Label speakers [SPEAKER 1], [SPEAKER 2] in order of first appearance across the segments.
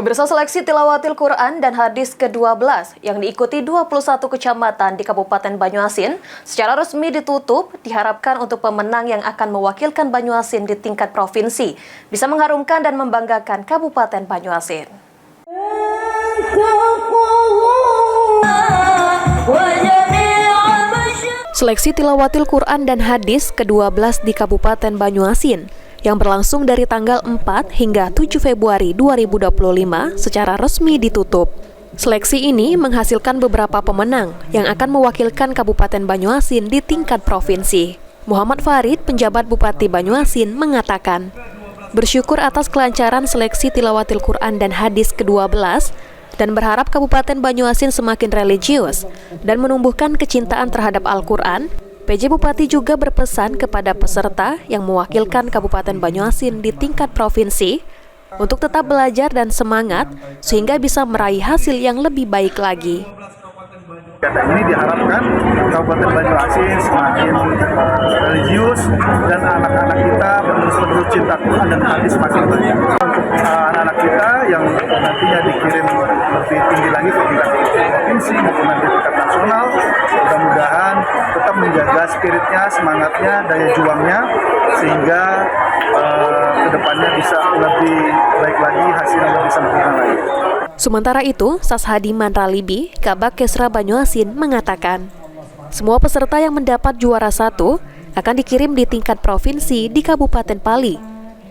[SPEAKER 1] Pemirsa, seleksi tilawatil Quran dan hadis ke-12 yang diikuti 21 kecamatan di Kabupaten Banyuasin secara resmi ditutup diharapkan untuk pemenang yang akan mewakilkan Banyuasin di tingkat provinsi bisa mengharumkan dan membanggakan Kabupaten Banyuasin. Seleksi tilawatil Quran dan hadis ke-12 di Kabupaten Banyuasin yang berlangsung dari tanggal 4 hingga 7 Februari 2025 secara resmi ditutup. Seleksi ini menghasilkan beberapa pemenang yang akan mewakilkan Kabupaten Banyuasin di tingkat provinsi. Muhammad Farid, penjabat Bupati Banyuasin, mengatakan, bersyukur atas kelancaran seleksi tilawatil Quran dan hadis ke-12 dan berharap Kabupaten Banyuasin semakin religius dan menumbuhkan kecintaan terhadap Al-Quran. PJ Bupati juga berpesan kepada peserta yang mewakilkan Kabupaten Banyuasin di tingkat provinsi untuk tetap belajar dan semangat sehingga bisa meraih hasil yang lebih baik lagi.
[SPEAKER 2] Kegiatan ini diharapkan Kabupaten Banyuasin semakin religius dan anak-anak kita penerus cinta Quran dan hadis semakin banyak. Untuk anak-anak kita yang nantinya dikirim lebih tinggi lagi ke tingkat provinsi maupun nanti tingkat nasional, mudah-mudahan tetap menjaga spiritnya, semangatnya, daya juangnya sehingga kedepannya bisa lebih baik lagi, hasilnya lebih sempurna lagi.
[SPEAKER 1] Sementara itu, Sashadi Manralibi, Kabak Kesra Banyuasin, mengatakan, semua peserta yang mendapat juara 1 akan dikirim di tingkat provinsi di Kabupaten Pali.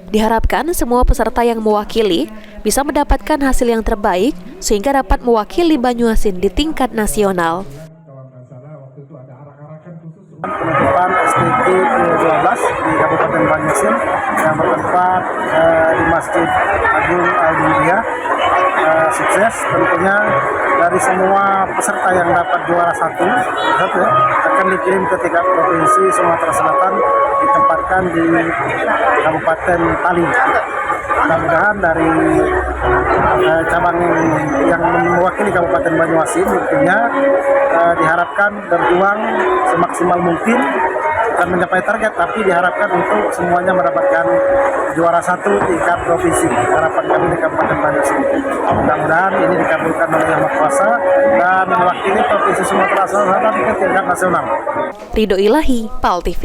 [SPEAKER 1] Diharapkan semua peserta yang mewakili bisa mendapatkan hasil yang terbaik sehingga dapat mewakili Banyuasin di tingkat nasional.
[SPEAKER 2] Penutupan STQ ke-12 di Kabupaten Banyuasin yang bertempat di Masjid Agung Al-Mulia. Sukses tentunya dari semua peserta yang dapat juara satu akan dikirim ke tingkat provinsi Sumatera Selatan ditempatkan di Kabupaten Pali. Mudah-mudahan dari cabang yang mewakili Kabupaten Banyuasin tentunya diharapkan berjuang semaksimal mungkin dan mencapai target, tapi diharapkan untuk semuanya mendapatkan juara 1 tingkat provinsi. Harapan kami di Kabupaten Banyuasin. Mudah-mudahan ini dikabulkan oleh Yang Maha Kuasa dan mewakili Provinsi Sumatera Selatan ke tingkat nasional.
[SPEAKER 1] Ridho Ilahi, PAL TV.